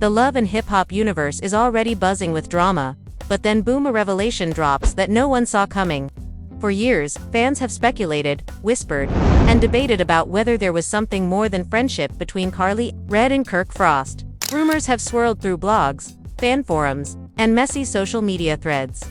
The love and hip-hop universe is already buzzing with drama, but then boom, a revelation drops that no one saw coming. For years, fans have speculated, whispered, and debated about whether there was something more than friendship between Karlie, Red and Kirk Frost. Rumors have swirled through blogs, fan forums, and messy social media threads.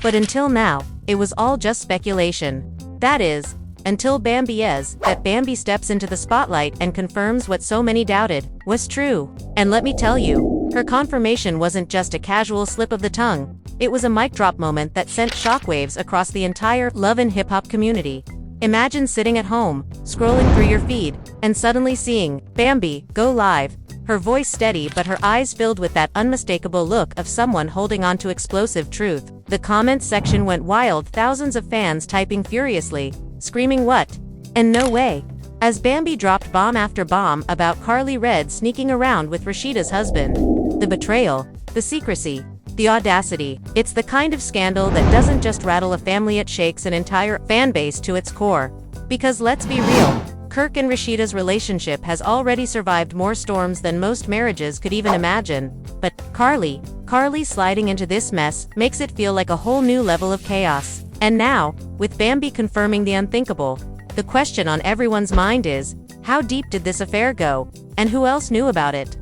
But until now, it was all just speculation. That is, until Bambi steps into the spotlight and confirms what so many doubted was true. And let me tell you, her confirmation wasn't just a casual slip of the tongue. It was a mic drop moment that sent shockwaves across the entire love and hip-hop community. Imagine sitting at home, scrolling through your feed, and suddenly seeing Bambi go live, her voice steady but her eyes filled with that unmistakable look of someone holding on to explosive truth. The comments section went wild, thousands of fans typing furiously, screaming what? And no way. As Bambi dropped bomb after bomb about Karlie Red sneaking around with Rashida's husband. The betrayal, the secrecy, the audacity. It's the kind of scandal that doesn't just rattle a family, it shakes an entire fanbase to its core. Because let's be real, Kirk and Rashida's relationship has already survived more storms than most marriages could even imagine. But Karlie sliding into this mess makes it feel like a whole new level of chaos. And now, with Bambi confirming the unthinkable, the question on everyone's mind is, how deep did this affair go, and who else knew about it?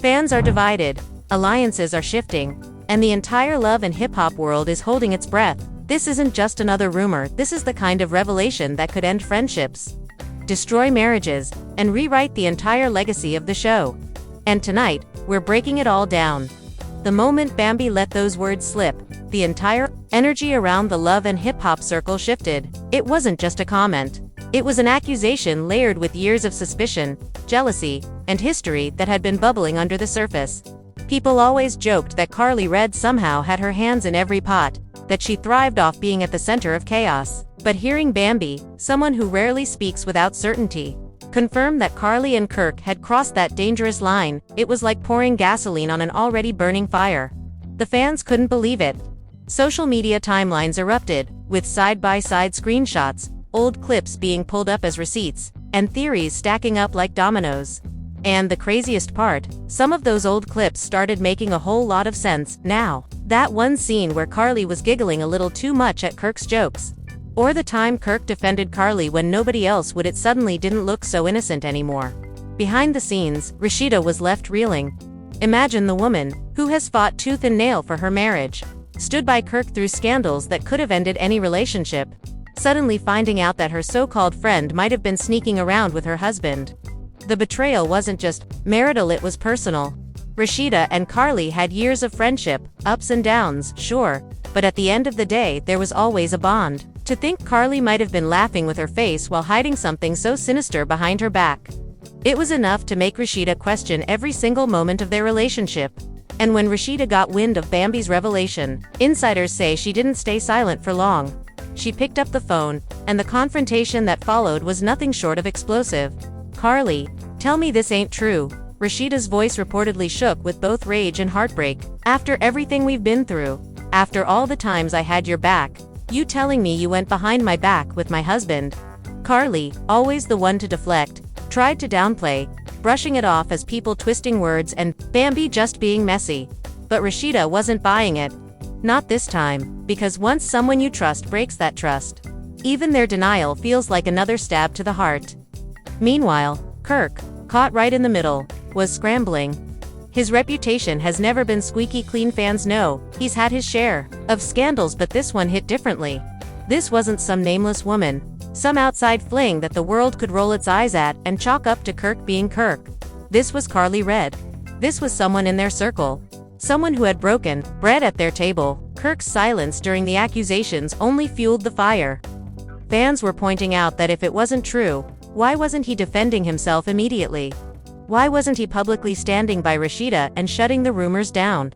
Fans are divided, alliances are shifting, and the entire love and hip-hop world is holding its breath. This isn't just another rumor, this is the kind of revelation that could end friendships, destroy marriages, and rewrite the entire legacy of the show. And tonight, we're breaking it all down. The moment Bambi let those words slip, the entire energy around the love and hip-hop circle shifted. It wasn't just a comment. It was an accusation layered with years of suspicion, jealousy, and history that had been bubbling under the surface. People always joked that Karlie Red somehow had her hands in every pot, that she thrived off being at the center of chaos. But hearing Bambi, someone who rarely speaks without certainty, confirm that Karlie and Kirk had crossed that dangerous line, it was like pouring gasoline on an already burning fire. The fans couldn't believe it. Social media timelines erupted, with side-by-side screenshots, old clips being pulled up as receipts, and theories stacking up like dominoes. And the craziest part, some of those old clips started making a whole lot of sense now. That one scene where Karlie was giggling a little too much at Kirk's jokes. Or the time Kirk defended Karlie when nobody else would, it suddenly didn't look so innocent anymore. Behind the scenes, Rashida was left reeling. Imagine the woman, who has fought tooth and nail for her marriage, stood by Kirk through scandals that could have ended any relationship, suddenly finding out that her so-called friend might have been sneaking around with her husband. The betrayal wasn't just marital, it was personal. Rashida and Karlie had years of friendship, ups and downs, sure, but at the end of the day there was always a bond. To think Karlie might have been laughing with her face while hiding something so sinister behind her back. It was enough to make Rashida question every single moment of their relationship. And when Rashida got wind of Bambi's revelation, insiders say she didn't stay silent for long. She picked up the phone, and the confrontation that followed was nothing short of explosive. Karlie, tell me this ain't true. Rashida's voice reportedly shook with both rage and heartbreak. After everything we've been through, after all the times I had your back, you telling me you went behind my back with my husband. Karlie, always the one to deflect, tried to downplay, brushing it off as people twisting words and Bambi just being messy. But Rashida wasn't buying it. Not this time, because once someone you trust breaks that trust, even their denial feels like another stab to the heart. Meanwhile, Kirk, caught right in the middle, was scrambling. His reputation has never been squeaky clean. Fans know he's had his share of scandals, but this one hit differently. This wasn't some nameless woman, some outside fling that the world could roll its eyes at and chalk up to Kirk being Kirk. This was Karlie Red. This was someone in their circle. Someone who had broken bread at their table. Kirk's silence during the accusations only fueled the fire. Fans were pointing out that if it wasn't true, why wasn't he defending himself immediately? Why wasn't he publicly standing by Rashida and shutting the rumors down?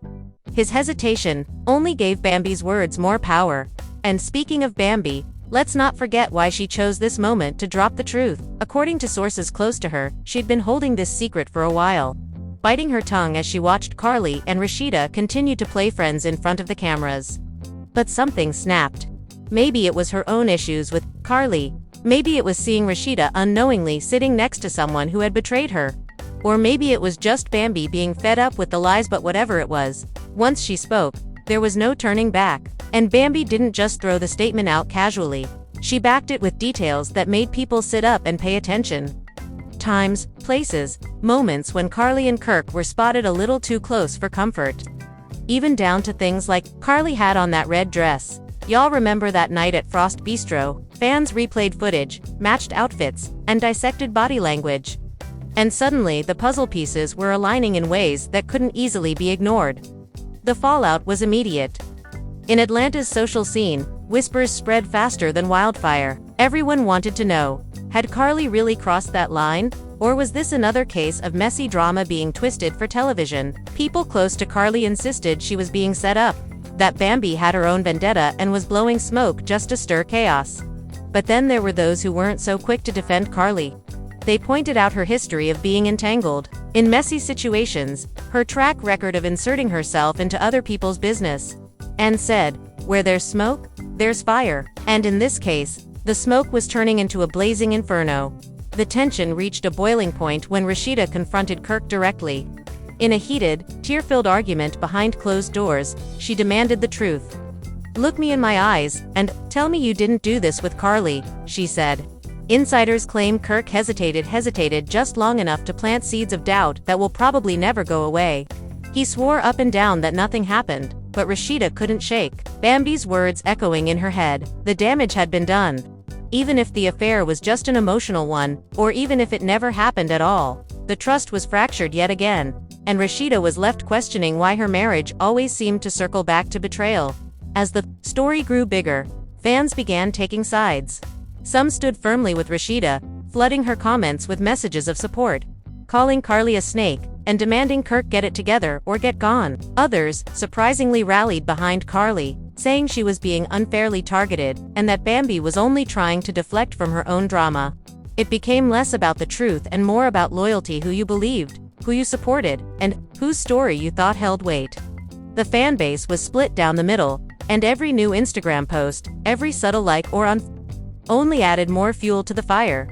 His hesitation only gave Bambi's words more power. And speaking of Bambi, let's not forget why she chose this moment to drop the truth. According to sources close to her, she'd been holding this secret for a while, biting her tongue as she watched Karlie and Rashida continue to play friends in front of the cameras. But something snapped. Maybe it was her own issues with Karlie. Maybe it was seeing Rashida unknowingly sitting next to someone who had betrayed her. Or maybe it was just Bambi being fed up with the lies, but whatever it was, once she spoke, there was no turning back. And Bambi didn't just throw the statement out casually. She backed it with details that made people sit up and pay attention. Times, places, moments when Karlie and Kirk were spotted a little too close for comfort. Even down to things like, Karlie had on that red dress. Y'all remember that night at Frost Bistro? Fans replayed footage, matched outfits, and dissected body language. And suddenly the puzzle pieces were aligning in ways that couldn't easily be ignored. The fallout was immediate. In Atlanta's social scene, whispers spread faster than wildfire. Everyone wanted to know, had Karlie really crossed that line? Or was this another case of messy drama being twisted for television? People close to Karlie insisted she was being set up, that Bambi had her own vendetta and was blowing smoke just to stir chaos. But then there were those who weren't so quick to defend Karlie. They pointed out her history of being entangled in messy situations, her track record of inserting herself into other people's business, and said, where there's smoke, there's fire. And in this case, the smoke was turning into a blazing inferno. The tension reached a boiling point when Rashida confronted Kirk directly. In a heated, tear-filled argument behind closed doors, she demanded the truth. "Look me in my eyes, and tell me you didn't do this with Karlie," she said. Insiders claim Kirk hesitated just long enough to plant seeds of doubt that will probably never go away. He swore up and down that nothing happened, but Rashida couldn't shake. Bambi's words echoing in her head, the damage had been done. Even if the affair was just an emotional one, or even if it never happened at all, the trust was fractured yet again, and Rashida was left questioning why her marriage always seemed to circle back to betrayal. As the story grew bigger, fans began taking sides. Some stood firmly with Rashida, flooding her comments with messages of support, calling Karlie a snake, and demanding Kirk get it together or get gone. Others, surprisingly, rallied behind Karlie, saying she was being unfairly targeted, and that Bambi was only trying to deflect from her own drama. It became less about the truth and more about loyalty, who you believed, who you supported, and whose story you thought held weight. The fan base was split down the middle, and every new Instagram post, every subtle like or only added more fuel to the fire.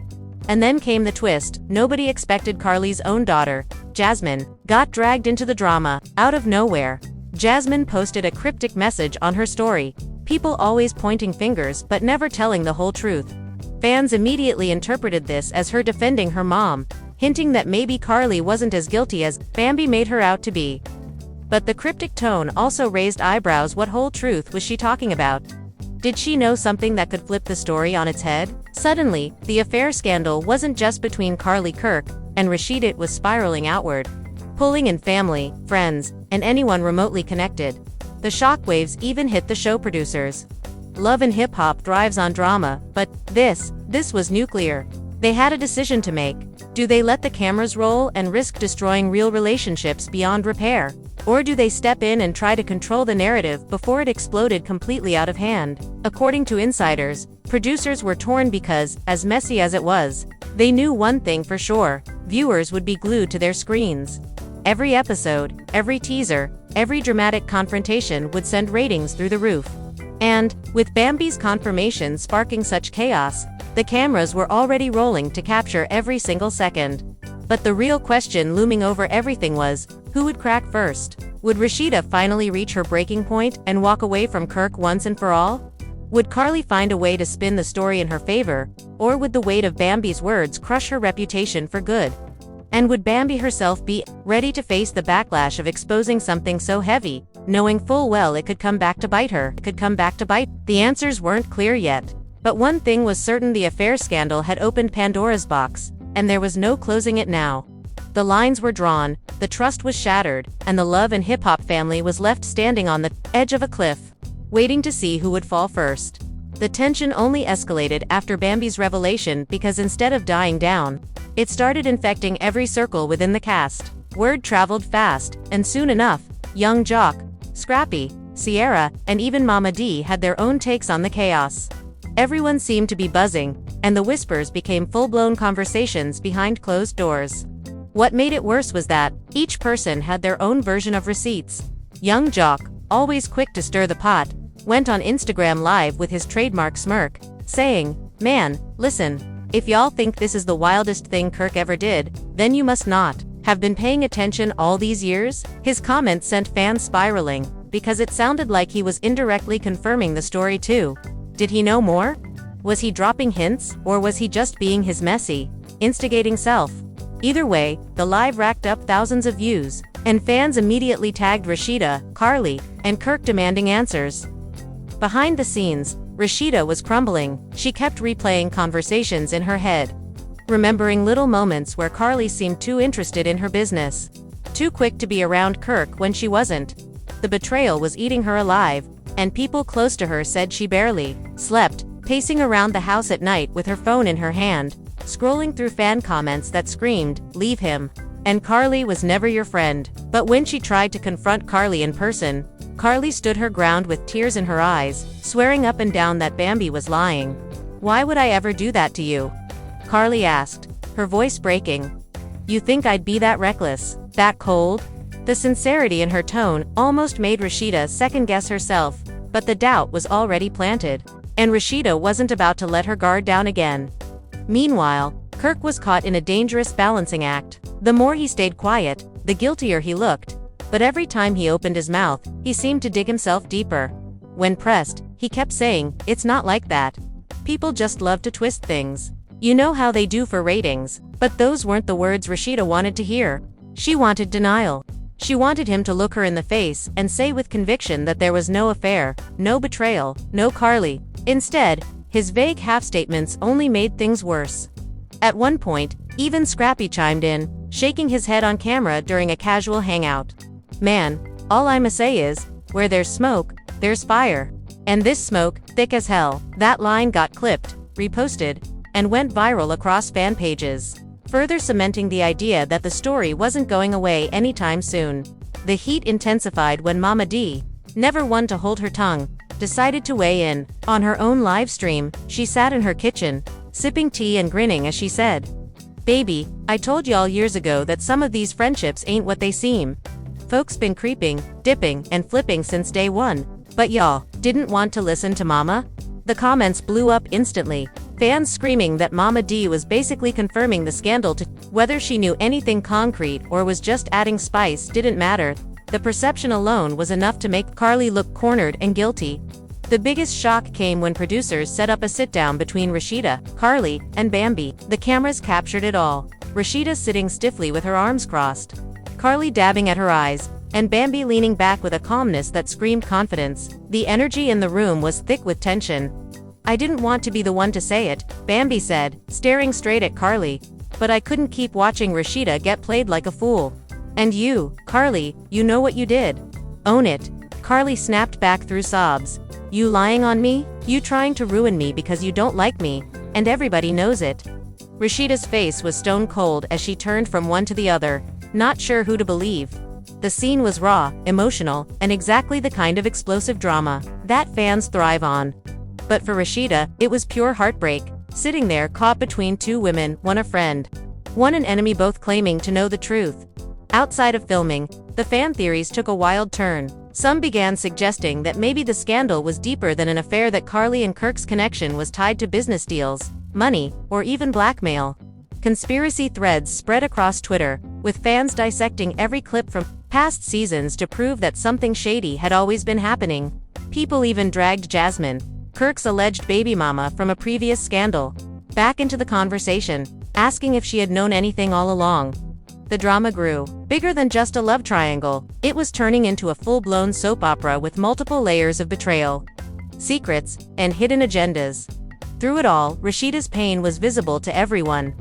And then came the twist. Nobody expected Karlie's own daughter, Jasmine, got dragged into the drama, out of nowhere. Jasmine posted a cryptic message on her story, people always pointing fingers but never telling the whole truth. Fans immediately interpreted this as her defending her mom, hinting that maybe Karlie wasn't as guilty as Bambi made her out to be. But the cryptic tone also raised eyebrows. What whole truth was she talking about? Did she know something that could flip the story on its head? Suddenly, the affair scandal wasn't just between Karlie, Kirk, and Rashida, it was spiraling outward, pulling in family, friends, and anyone remotely connected. The shockwaves even hit the show producers. Love and hip-hop thrives on drama, but this was nuclear. They had a decision to make. Do they let the cameras roll and risk destroying real relationships beyond repair? Or do they step in and try to control the narrative before it exploded completely out of hand? According to insiders, producers were torn because, as messy as it was, they knew one thing for sure: viewers would be glued to their screens. Every episode, every teaser, every dramatic confrontation would send ratings through the roof. And, with Bambi's confirmation sparking such chaos, the cameras were already rolling to capture every single second. But the real question looming over everything was, who would crack first? Would Rashida finally reach her breaking point and walk away from Kirk once and for all? Would Karlie find a way to spin the story in her favor, or would the weight of Bambi's words crush her reputation for good? And would Bambi herself be ready to face the backlash of exposing something so heavy, knowing full well it could come back to bite her? The answers weren't clear yet. But one thing was certain: the affair scandal had opened Pandora's box, and there was no closing it now. The lines were drawn, the trust was shattered, and the Love and Hip Hop family was left standing on the edge of a cliff, waiting to see who would fall first. The tension only escalated after Bambi's revelation, because instead of dying down, it started infecting every circle within the cast. Word traveled fast, and soon enough, young Jock, Scrappy, Sierra, and even Mama D had their own takes on the chaos. Everyone seemed to be buzzing, and the whispers became full-blown conversations behind closed doors. What made it worse was that each person had their own version of receipts. Young Jock, always quick to stir the pot, went on Instagram Live with his trademark smirk, saying, "Man, listen, if y'all think this is the wildest thing Kirk ever did, then you must not. Have been paying attention all these years? His comments sent fans spiraling, because it sounded like he was indirectly confirming the story too. Did he know more? Was he dropping hints, or was he just being his messy, instigating self? Either way, the live racked up thousands of views, and fans immediately tagged Rashida, Karlie, and Kirk demanding answers. Behind the scenes, Rashida was crumbling. She kept replaying conversations in her head, remembering little moments where Karlie seemed too interested in her business, too quick to be around Kirk when she wasn't. The betrayal was eating her alive, and people close to her said she barely slept, pacing around the house at night with her phone in her hand, scrolling through fan comments that screamed, "Leave him." And Karlie was never your friend. But when she tried to confront Karlie in person, Karlie stood her ground with tears in her eyes, swearing up and down that Bambi was lying. "Why would I ever do that to you?" Karlie asked, her voice breaking. "You think I'd be that reckless, that cold?" The sincerity in her tone almost made Rashida second-guess herself, but the doubt was already planted, and Rashida wasn't about to let her guard down again. Meanwhile, Kirk was caught in a dangerous balancing act. The more he stayed quiet, the guiltier he looked. But every time he opened his mouth, he seemed to dig himself deeper. When pressed, he kept saying, "It's not like that. People just love to twist things. You know how they do for ratings." But those weren't the words Rashida wanted to hear. She wanted denial. She wanted him to look her in the face and say with conviction that there was no affair, no betrayal, no Karlie. Instead, his vague half-statements only made things worse. At one point, even Scrappy chimed in, shaking his head on camera during a casual hangout. "Man, all I'ma say is, where there's smoke, there's fire. And this smoke, thick as hell." That line got clipped, reposted, and went viral across fan pages, further cementing the idea that the story wasn't going away anytime soon. The heat intensified when Mama D, never one to hold her tongue, decided to weigh in. On her own live stream, she sat in her kitchen, sipping tea and grinning as she said, "Baby, I told y'all years ago that some of these friendships ain't what they seem. Folks been creeping, dipping, and flipping since day one. But y'all didn't want to listen to Mama?" The comments blew up instantly, fans screaming that Mama D was basically confirming the scandal to whether she knew anything concrete or was just adding spice didn't matter. The perception alone was enough to make Karlie look cornered and guilty. The biggest shock came when producers set up a sit-down between Rashida, Karlie, and Bambi. The cameras captured it all. Rashida sitting stiffly with her arms crossed, Karlie dabbing at her eyes, and Bambi leaning back with a calmness that screamed confidence. The energy in the room was thick with tension. "I didn't want to be the one to say it," Bambi said, staring straight at Karlie. "But I couldn't keep watching Rashida get played like a fool. And you, Karlie, you know what you did. Own it." Karlie snapped back through sobs. "You lying on me? You trying to ruin me because you don't like me, and everybody knows it." Rashida's face was stone cold as she turned from one to the other, not sure who to believe. The scene was raw, emotional, and exactly the kind of explosive drama that fans thrive on. But for Rashida, it was pure heartbreak, sitting there caught between two women, one a friend, one an enemy, both claiming to know the truth. Outside of filming, the fan theories took a wild turn. Some began suggesting that maybe the scandal was deeper than an affair, that Karlie and Kirk's connection was tied to business deals, money, or even blackmail. Conspiracy threads spread across Twitter, with fans dissecting every clip from past seasons to prove that something shady had always been happening. People even dragged Jasmine, Kirk's alleged baby mama from a previous scandal, back into the conversation, asking if she had known anything all along. The drama grew. Bigger than just a love triangle, it was turning into a full-blown soap opera with multiple layers of betrayal, secrets, and hidden agendas. Through it all, Rashida's pain was visible to everyone.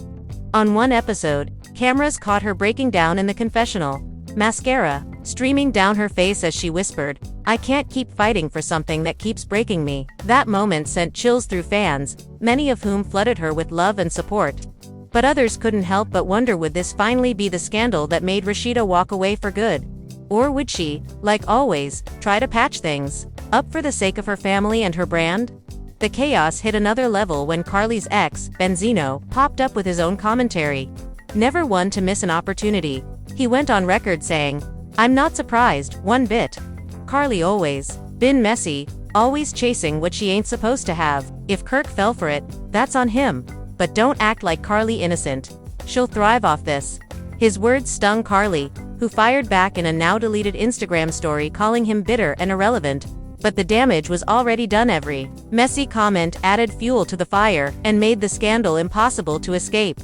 On one episode, cameras caught her breaking down in the confessional, mascara streaming down her face as she whispered, "I can't keep fighting for something that keeps breaking me." That moment sent chills through fans, many of whom flooded her with love and support. But others couldn't help but wonder, would this finally be the scandal that made Rashida walk away for good? Or would she, like always, try to patch things up for the sake of her family and her brand? The chaos hit another level when Karlie's ex, Benzino, popped up with his own commentary. Never one to miss an opportunity, he went on record saying, "I'm not surprised, one bit. Karlie always been messy, always chasing what she ain't supposed to have. If Kirk fell for it, that's on him. But don't act like Karlie innocent. She'll thrive off this." His words stung Karlie, who fired back in a now-deleted Instagram story calling him bitter and irrelevant. But the damage was already done. Every messy comment added fuel to the fire and made the scandal impossible to escape.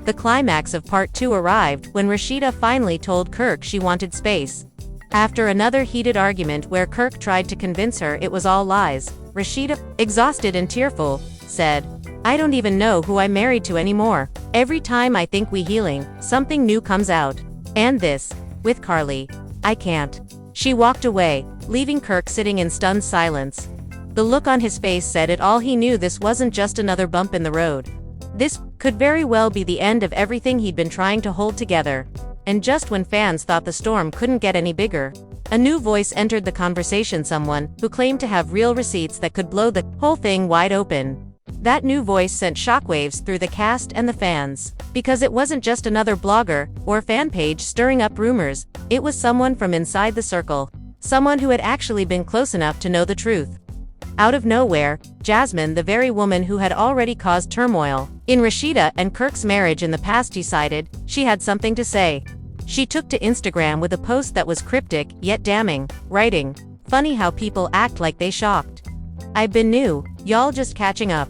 The climax of part 2 arrived when Rashida finally told Kirk she wanted space. After another heated argument where Kirk tried to convince her it was all lies, Rashida, exhausted and tearful, said, "I don't even know who I'm married to anymore. Every time I think we're healing, something new comes out. And this, with Karlie, I can't." She walked away, leaving Kirk sitting in stunned silence. The look on his face said it all. He knew this wasn't just another bump in the road. This could very well be the end of everything he'd been trying to hold together. And just when fans thought the storm couldn't get any bigger, a new voice entered the conversation, someone who claimed to have real receipts that could blow the whole thing wide open. That new voice sent shockwaves through the cast and the fans. Because it wasn't just another blogger or fan page stirring up rumors, it was someone from inside the circle. Someone who had actually been close enough to know the truth. Out of nowhere, Jasmine, the very woman who had already caused turmoil in Rashida and Kirk's marriage in the past, decided she had something to say. She took to Instagram with a post that was cryptic yet damning, writing, "Funny how people act like they shocked. I've been new, y'all just catching up."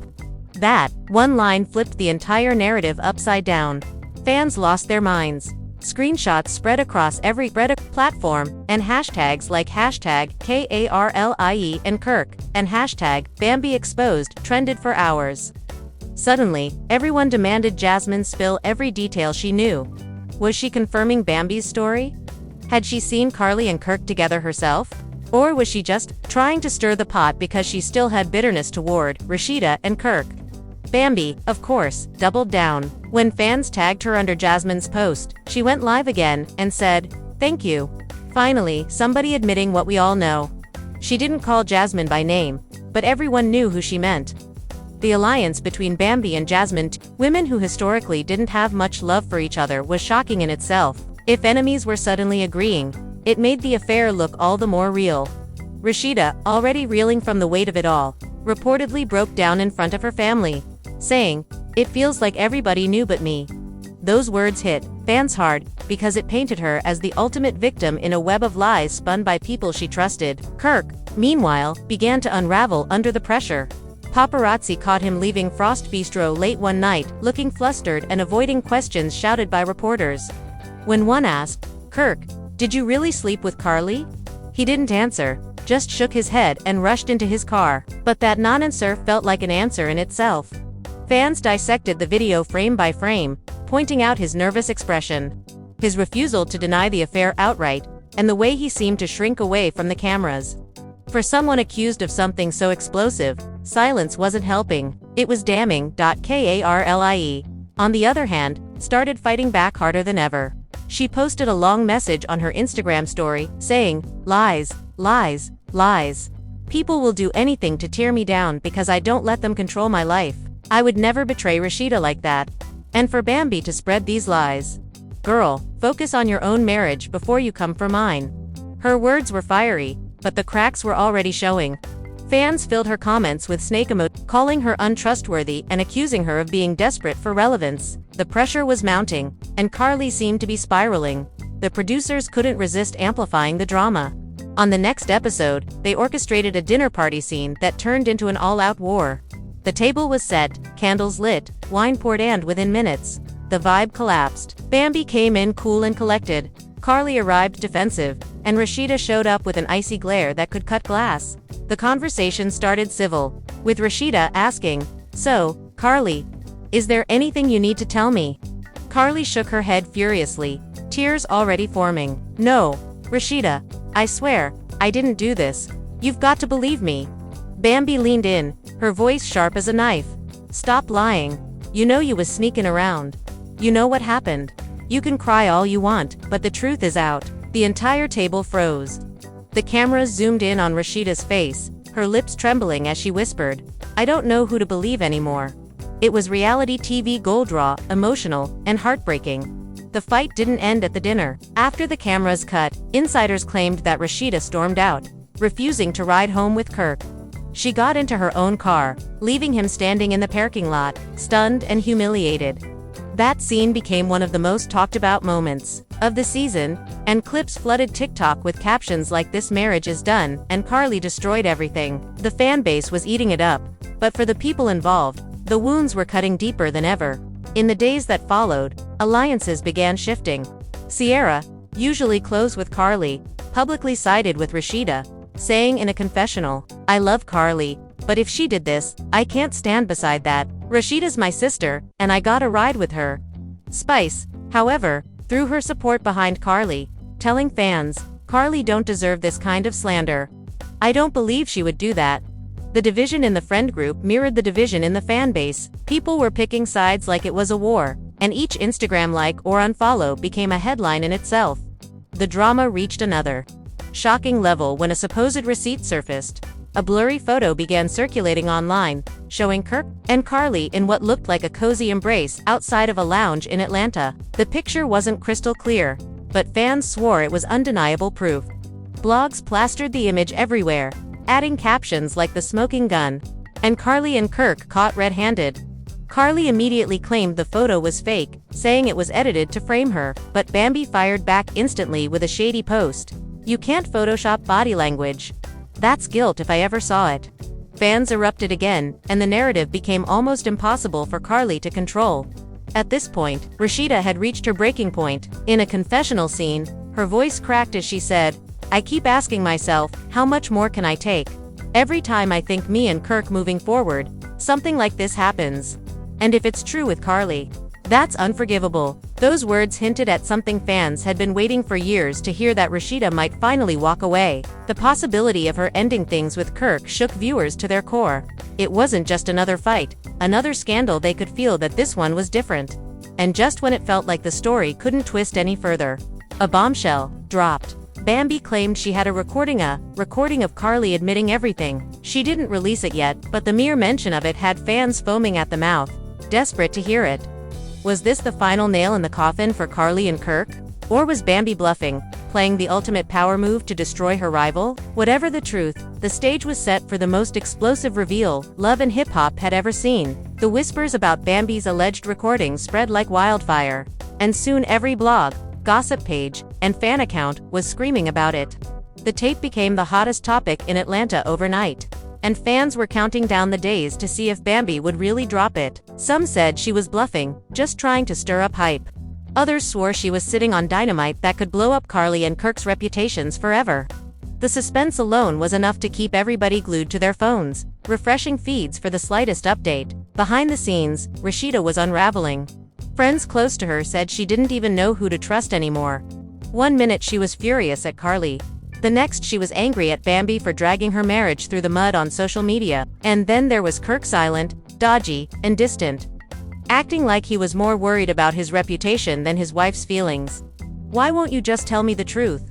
That one line flipped the entire narrative upside down. Fans lost their minds. Screenshots spread across every Reddit platform, and hashtags like hashtag #Karlie and Kirk and hashtag Bambi exposed trended for hours. Suddenly, everyone demanded Jasmine spill every detail she knew. Was she confirming Bambi's story? Had she seen Karlie and Kirk together herself? Or was she just trying to stir the pot because she still had bitterness toward Rashida and Kirk? Bambi, of course, doubled down. When fans tagged her under Jasmine's post, she went live again and said, "Thank you. Finally, somebody admitting what we all know." She didn't call Jasmine by name, but everyone knew who she meant. The alliance between Bambi and Jasmine, women who historically didn't have much love for each other, was shocking in itself. If enemies were suddenly agreeing, it made the affair look all the more real. Rashida, already reeling from the weight of it all, reportedly broke down in front of her family, saying, "It feels like everybody knew but me." Those words hit fans hard because it painted her as the ultimate victim in a web of lies spun by people she trusted. Kirk, meanwhile, began to unravel under the pressure. Paparazzi caught him leaving Frost Bistro late one night, looking flustered and avoiding questions shouted by reporters. When one asked, "Kirk, did you really sleep with Karlie?" he didn't answer, just shook his head and rushed into his car. But that non-answer felt like an answer in itself. Fans dissected the video frame by frame, pointing out his nervous expression, his refusal to deny the affair outright, and the way he seemed to shrink away from the cameras. For someone accused of something so explosive, silence wasn't helping. It was damning. Karlie, on the other hand, started fighting back harder than ever. She posted a long message on her Instagram story, saying, "Lies, lies, lies. People will do anything to tear me down because I don't let them control my life. I would never betray Rashida like that. And for Bambi to spread these lies. Girl, focus on your own marriage before you come for mine." Her words were fiery, but the cracks were already showing. Fans filled her comments with snake emojis, calling her untrustworthy and accusing her of being desperate for relevance. The pressure was mounting, and Karlie seemed to be spiraling. The producers couldn't resist amplifying the drama. On the next episode, they orchestrated a dinner party scene that turned into an all-out war. The table was set, candles lit, wine poured, and within minutes, the vibe collapsed. Bambi came in cool and collected. Karlie arrived defensive, and Rashida showed up with an icy glare that could cut glass. The conversation started civil, with Rashida asking, "So, Karlie, is there anything you need to tell me?" Karlie shook her head furiously, tears already forming. "No, Rashida, I swear, I didn't do this. You've got to believe me." Bambi leaned in, her voice sharp as a knife. "Stop lying. You know you was sneaking around. You know what happened. You can cry all you want, but the truth is out." The entire table froze. The cameras zoomed in on Rashida's face, her lips trembling as she whispered, "I don't know who to believe anymore." It was reality TV gold, raw, emotional, and heartbreaking. The fight didn't end at the dinner. After the cameras cut, insiders claimed that Rashida stormed out, refusing to ride home with Kirk. She got into her own car, leaving him standing in the parking lot, stunned and humiliated. That scene became one of the most talked about moments of the season, and clips flooded TikTok with captions like "This marriage is done" and "Karlie destroyed everything." The fan base was eating it up, but for the people involved, the wounds were cutting deeper than ever. In the days that followed, alliances began shifting. Sierra, usually close with Karlie, publicly sided with Rashida, saying in a confessional, "I love Karlie, but if she did this, I can't stand beside that. Rashida's my sister, and I gotta ride with her." Spice, however, threw her support behind Karlie, telling fans, "Karlie don't deserve this kind of slander. I don't believe she would do that." The division in the friend group mirrored the division in the fan base. People were picking sides like it was a war, and each Instagram like or unfollow became a headline in itself. The drama reached another shocking level when a supposed receipt surfaced. A blurry photo began circulating online, showing Kirk and Karlie in what looked like a cozy embrace outside of a lounge in Atlanta. The picture wasn't crystal clear, but fans swore it was undeniable proof. Blogs plastered the image everywhere, adding captions like "the smoking gun" and "Karlie and Kirk caught red-handed." Karlie immediately claimed the photo was fake, saying it was edited to frame her, but Bambi fired back instantly with a shady post. "You can't Photoshop body language. That's guilt if I ever saw it." Fans erupted again, and the narrative became almost impossible for Karlie to control. At this point, Rashida had reached her breaking point. In a confessional scene, her voice cracked as she said, "I keep asking myself, how much more can I take? Every time I think me and Kirk moving forward, something like this happens. And if it's true with Karlie, that's unforgivable." Those words hinted at something fans had been waiting for years to hear, that Rashida might finally walk away. The possibility of her ending things with Kirk shook viewers to their core. It wasn't just another fight, another scandal. They could feel that this one was different. And just when it felt like the story couldn't twist any further, a bombshell dropped. Bambi claimed she had a recording of Karlie admitting everything. She didn't release it yet, but the mere mention of it had fans foaming at the mouth, desperate to hear it. Was this the final nail in the coffin for Karlie and Kirk? Or was Bambi bluffing, playing the ultimate power move to destroy her rival? Whatever the truth, the stage was set for the most explosive reveal Love and Hip Hop had ever seen. The whispers about Bambi's alleged recordings spread like wildfire, and soon every blog, gossip page, and fan account was screaming about it. The tape became the hottest topic in Atlanta overnight, and fans were counting down the days to see if Bambi would really drop it. Some said she was bluffing, just trying to stir up hype. Others swore she was sitting on dynamite that could blow up Karlie and Kirk's reputations forever. The suspense alone was enough to keep everybody glued to their phones, refreshing feeds for the slightest update. Behind the scenes, Rashida was unraveling. Friends close to her said she didn't even know who to trust anymore. One minute she was furious at Karlie. The next she was angry at Bambi for dragging her marriage through the mud on social media. And then there was Kirk, silent, dodgy, and distant, acting like he was more worried about his reputation than his wife's feelings. "Why won't you just tell me the truth?"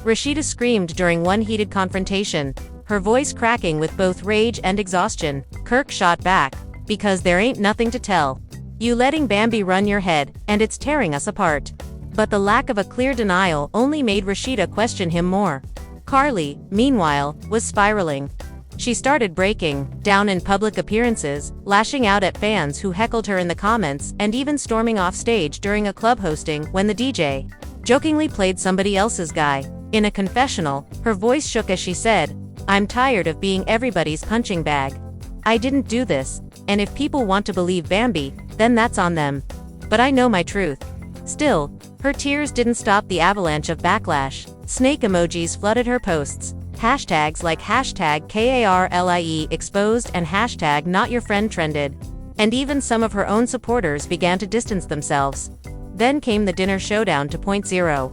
Rashida screamed during one heated confrontation, her voice cracking with both rage and exhaustion. Kirk shot back, "Because there ain't nothing to tell. You letting Bambi run your head, and it's tearing us apart." But the lack of a clear denial only made Rashida question him more. Karlie, meanwhile, was spiraling. She started breaking down in public appearances, lashing out at fans who heckled her in the comments, and even storming off stage during a club hosting when the DJ jokingly played somebody else's guy. In a confessional, her voice shook as she said, "I'm tired of being everybody's punching bag. I didn't do this, and if people want to believe Bambi, then that's on them. But I know my truth." Still, her tears didn't stop the avalanche of backlash. Snake emojis flooded her posts. Hashtags like #KARLIE exposed and #NotYourFriend trended. And even some of her own supporters began to distance themselves. Then came the dinner showdown 2.0.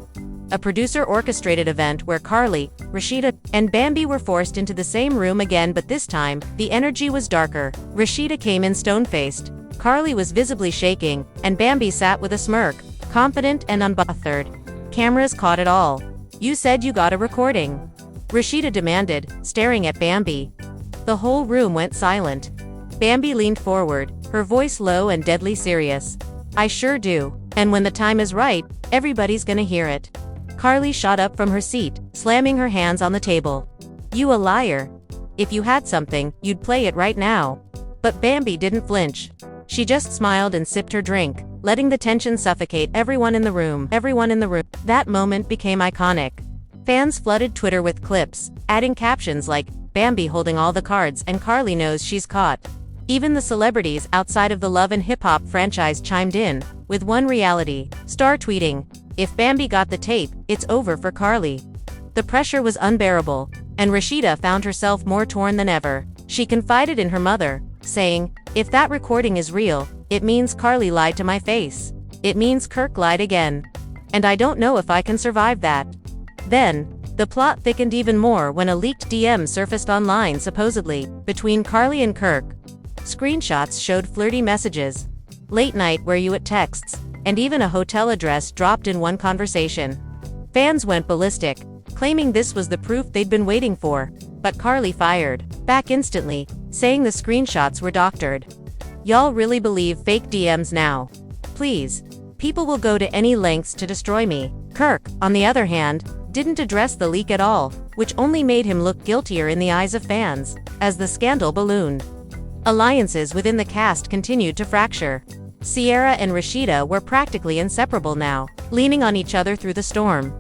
A producer-orchestrated event where Karlie, Rashida, and Bambi were forced into the same room again, but this time, the energy was darker. Rashida came in stone-faced. Karlie was visibly shaking, and Bambi sat with a smirk, confident and unbothered. Cameras caught it all. "You said you got a recording," Rashida demanded, staring at Bambi. The whole room went silent. Bambi leaned forward, her voice low and deadly serious. "I sure do. And when the time is right, everybody's gonna hear it." Karlie shot up from her seat, slamming her hands on the table. "You a liar. If you had something, you'd play it right now." But Bambi didn't flinch. She just smiled and sipped her drink, letting the tension suffocate everyone in the room. That moment became iconic. Fans flooded Twitter with clips, adding captions like, "Bambi holding all the cards and Karlie knows she's caught." Even the celebrities outside of the Love and Hip Hop franchise chimed in, with one reality star tweeting, "If Bambi got the tape, it's over for Karlie." The pressure was unbearable, and Rashida found herself more torn than ever. She confided in her mother, saying, "If that recording is real, it means Karlie lied to my face. It means Kirk lied again. And I don't know if I can survive that." Then, the plot thickened even more when a leaked DM surfaced online supposedly between Karlie and Kirk. Screenshots showed flirty messages, late night where you at texts, and even a hotel address dropped in one conversation. Fans went ballistic, claiming this was the proof they'd been waiting for, but Karlie fired back instantly, saying the screenshots were doctored. "Y'all really believe fake DMs now? Please. People will go to any lengths to destroy me." Kirk, on the other hand, didn't address the leak at all, which only made him look guiltier in the eyes of fans, as the scandal ballooned. Alliances within the cast continued to fracture. Sierra and Rashida were practically inseparable now, leaning on each other through the storm.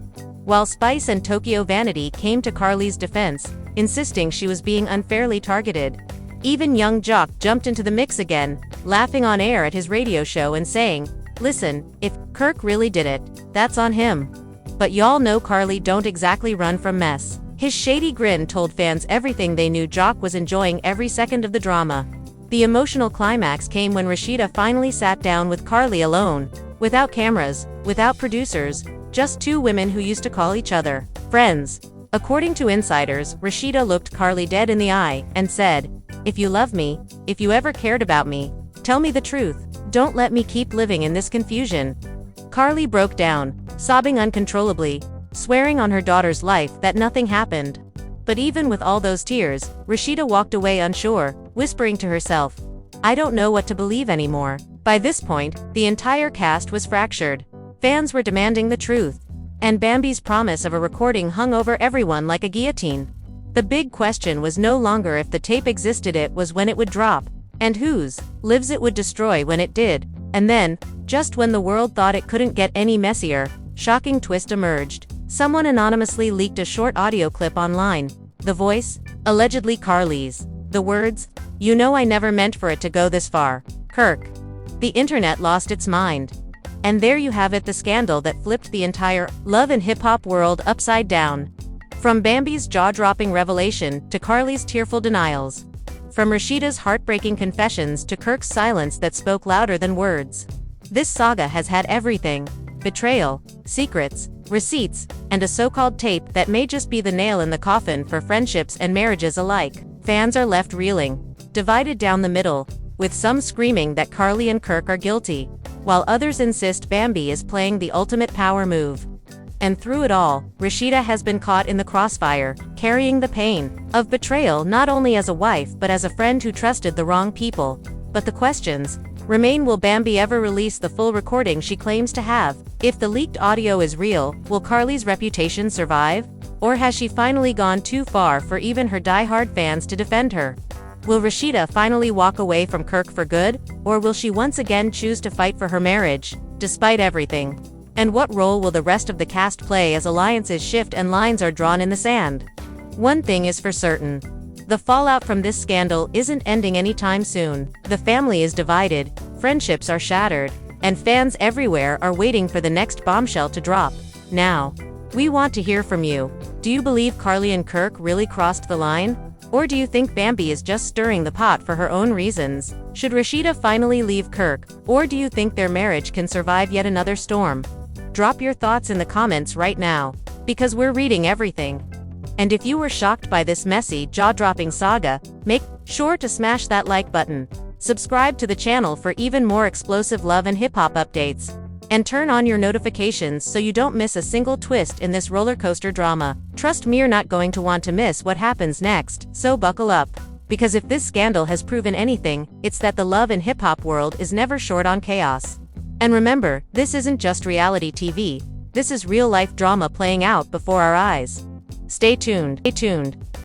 While Spice and Tokyo Vanity came to Karlie's defense, insisting she was being unfairly targeted. Even young Jock jumped into the mix again, laughing on air at his radio show and saying, "Listen, if Kirk really did it, that's on him. But y'all know Karlie don't exactly run from mess." His shady grin told fans everything they knew. Jock was enjoying every second of the drama. The emotional climax came when Rashida finally sat down with Karlie alone, without cameras, without producers, just two women who used to call each other friends. According to insiders, Rashida looked Karlie dead in the eye and said, "If you love me, if you ever cared about me, tell me the truth. Don't let me keep living in this confusion." Karlie broke down, sobbing uncontrollably, swearing on her daughter's life that nothing happened. But even with all those tears, Rashida walked away unsure, whispering to herself, "I don't know what to believe anymore." By this point, the entire cast was fractured. Fans were demanding the truth, and Bambi's promise of a recording hung over everyone like a guillotine. The big question was no longer if the tape existed, it was when it would drop, and whose lives it would destroy when it did. And then, just when the world thought it couldn't get any messier, shocking twist emerged. Someone anonymously leaked a short audio clip online. The voice, allegedly Karlie's. The words, "You know I never meant for it to go this far, Kirk." The internet lost its mind. And there you have it, the scandal that flipped the entire Love and Hip Hop world upside down. From Bambi's jaw-dropping revelation to Karlie's tearful denials. From Rashida's heartbreaking confessions to Kirk's silence that spoke louder than words. This saga has had everything: betrayal, secrets, receipts, and a so-called tape that may just be the nail in the coffin for friendships and marriages alike. Fans are left reeling, divided down the middle, with some screaming that Karlie and Kirk are guilty, while others insist Bambi is playing the ultimate power move. And through it all, Rashida has been caught in the crossfire, carrying the pain of betrayal not only as a wife but as a friend who trusted the wrong people. But the questions remain: will Bambi ever release the full recording she claims to have? If the leaked audio is real, will Karlie's reputation survive? Or has she finally gone too far for even her die-hard fans to defend her? Will Rashida finally walk away from Kirk for good? Or will she once again choose to fight for her marriage, despite everything? And what role will the rest of the cast play as alliances shift and lines are drawn in the sand? One thing is for certain. The fallout from this scandal isn't ending anytime soon. The family is divided, friendships are shattered, and fans everywhere are waiting for the next bombshell to drop. Now, we want to hear from you. Do you believe Karlie and Kirk really crossed the line? Or do you think Bambi is just stirring the pot for her own reasons? Should Rashida finally leave Kirk, or do you think their marriage can survive yet another storm? Drop your thoughts in the comments right now, because we're reading everything. And if you were shocked by this messy, jaw-dropping saga, make sure to smash that like button, subscribe to the channel for even more explosive love and hip-hop updates, and turn on your notifications so you don't miss a single twist in this roller coaster drama. Trust me, you're not going to want to miss what happens next, so buckle up. Because if this scandal has proven anything, it's that the love and hip-hop world is never short on chaos. And remember, this isn't just reality TV, this is real-life drama playing out before our eyes. Stay tuned.